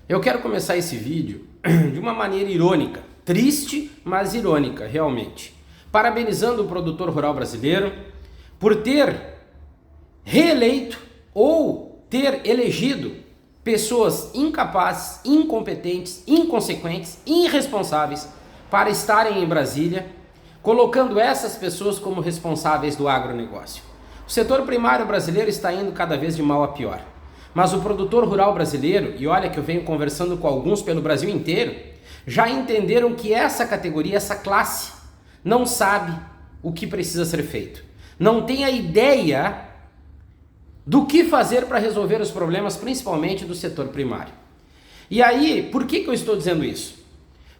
Eu quero começar esse vídeo de uma maneira irônica, triste, mas irônica, realmente. Parabenizando o produtor rural brasileiro por ter reeleito ou ter elegido pessoas incapazes, incompetentes, inconsequentes, irresponsáveis para estarem em Brasília, colocando essas pessoas como responsáveis do agronegócio. O setor primário brasileiro está indo cada vez de mal a pior. Mas o produtor rural brasileiro, e olha que eu venho conversando com alguns pelo Brasil inteiro, já entenderam que essa categoria, essa classe, não sabe o que precisa ser feito. Não tem a ideia do que fazer para resolver os problemas, principalmente do setor primário. E aí, por que eu estou dizendo isso?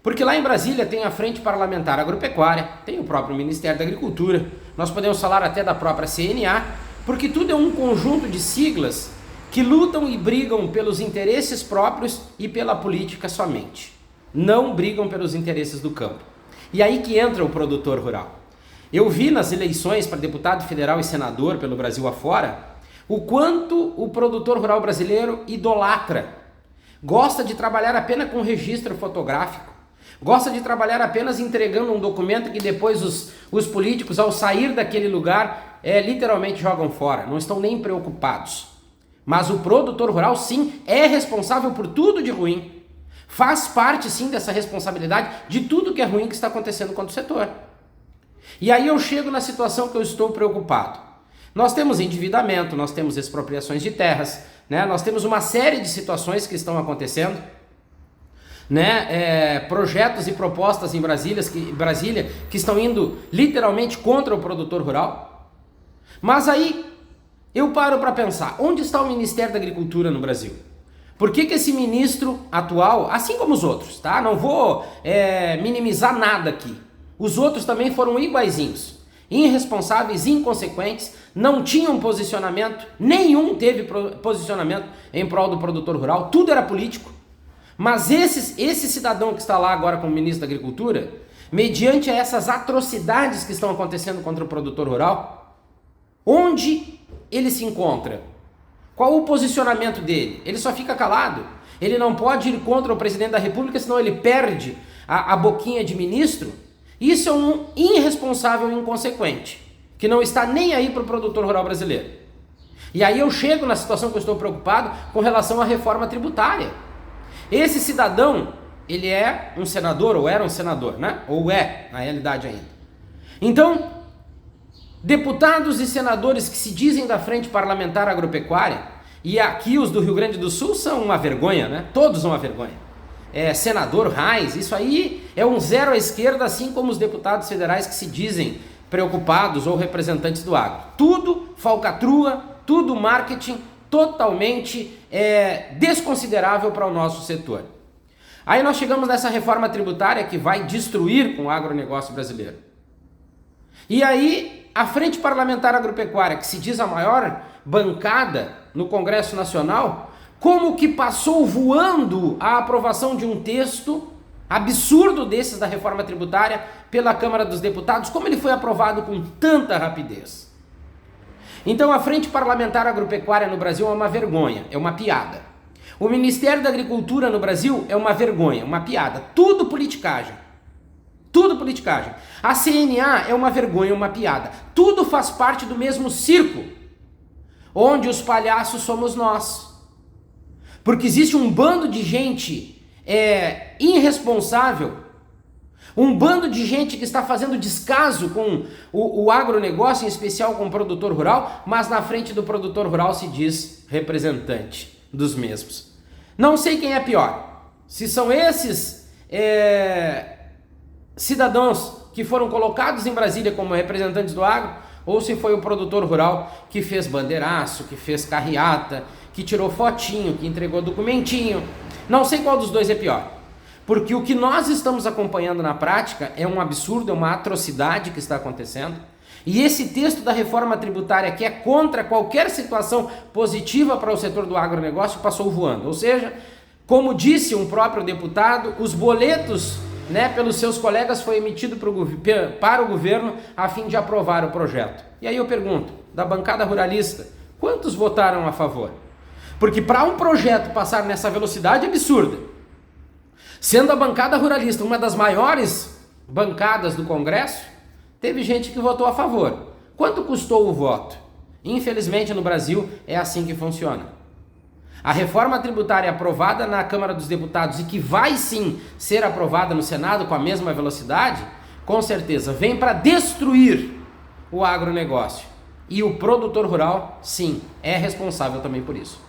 Porque lá em Brasília tem a Frente Parlamentar Agropecuária, tem o próprio Ministério da Agricultura, nós podemos falar até da própria CNA, porque tudo é um conjunto de siglas que lutam e brigam pelos interesses próprios e pela política somente. Não brigam pelos interesses do campo. E aí que entra o produtor rural. Eu vi nas eleições para deputado federal e senador pelo Brasil afora, o quanto o produtor rural brasileiro idolatra. Gosta de trabalhar apenas com registro fotográfico. Gosta de trabalhar apenas entregando um documento que depois os políticos, ao sair daquele lugar, literalmente jogam fora. Não estão nem preocupados. Mas o produtor rural, sim, é responsável por tudo de ruim. Faz parte, sim, dessa responsabilidade de tudo que é ruim que está acontecendo contra o setor. E aí eu chego na situação que eu estou preocupado. Nós temos endividamento, nós temos expropriações de terras, né? Nós temos uma série de situações que estão acontecendo, né? Projetos e propostas em Brasília que estão indo literalmente contra o produtor rural. Mas aí eu paro para pensar, onde está o Ministério da Agricultura no Brasil? Por que esse ministro atual, assim como os outros, tá? Não vou minimizar nada aqui. Os outros também foram iguaizinhos, irresponsáveis, inconsequentes, não tinham posicionamento, nenhum teve posicionamento em prol do produtor rural, tudo era político. Mas esse cidadão que está lá agora como ministro da Agricultura, mediante essas atrocidades que estão acontecendo contra o produtor rural, onde ele se encontra? Qual o posicionamento dele? Ele só fica calado. Ele não pode ir contra o presidente da República, senão ele perde a boquinha de ministro. Isso é um irresponsável e inconsequente, que não está nem aí para o produtor rural brasileiro. E aí eu chego na situação que eu estou preocupado com relação à reforma tributária. Esse cidadão, ele é um senador, ou era um senador, né? Ou é, na realidade ainda. Então, deputados e senadores que se dizem da Frente Parlamentar Agropecuária, e aqui os do Rio Grande do Sul são uma vergonha, né? Todos são uma vergonha. Senador Reis, isso aí é um zero à esquerda, assim como os deputados federais que se dizem preocupados ou representantes do agro. Tudo falcatrua, tudo marketing totalmente desconsiderável para o nosso setor. Aí nós chegamos nessa reforma tributária que vai destruir com o agronegócio brasileiro. E aí a Frente Parlamentar Agropecuária, que se diz a maior bancada no Congresso Nacional, como que passou voando a aprovação de um texto absurdo desses da reforma tributária pela Câmara dos Deputados, como ele foi aprovado com tanta rapidez. Então a Frente Parlamentar Agropecuária no Brasil é uma vergonha, é uma piada. O Ministério da Agricultura no Brasil é uma vergonha, uma piada, tudo politicagem. Tudo politicagem. A CNA é uma vergonha, uma piada. Tudo faz parte do mesmo circo, onde os palhaços somos nós. Porque existe um bando de gente irresponsável, um bando de gente que está fazendo descaso com o agronegócio, em especial com o produtor rural, mas na frente do produtor rural se diz representante dos mesmos. Não sei quem é pior, se são esses cidadãos que foram colocados em Brasília como representantes do agro, ou se foi o produtor rural que fez bandeiraço, que fez carreata, que tirou fotinho, que entregou documentinho. Não sei qual dos dois é pior. Porque o que nós estamos acompanhando na prática é um absurdo, é uma atrocidade que está acontecendo. E esse texto da reforma tributária, que é contra qualquer situação positiva para o setor do agronegócio, passou voando. Ou seja, como disse um próprio deputado, os boletos, né, pelos seus colegas foi emitido para o governo a fim de aprovar o projeto. E aí eu pergunto, da bancada ruralista, quantos votaram a favor? Porque para um projeto passar nessa velocidade absurda, sendo a bancada ruralista uma das maiores bancadas do Congresso, teve gente que votou a favor. Quanto custou o voto? Infelizmente no Brasil é assim que funciona. A reforma tributária aprovada na Câmara dos Deputados e que vai sim ser aprovada no Senado com a mesma velocidade, com certeza vem para destruir o agronegócio. E o produtor rural, sim, é responsável também por isso.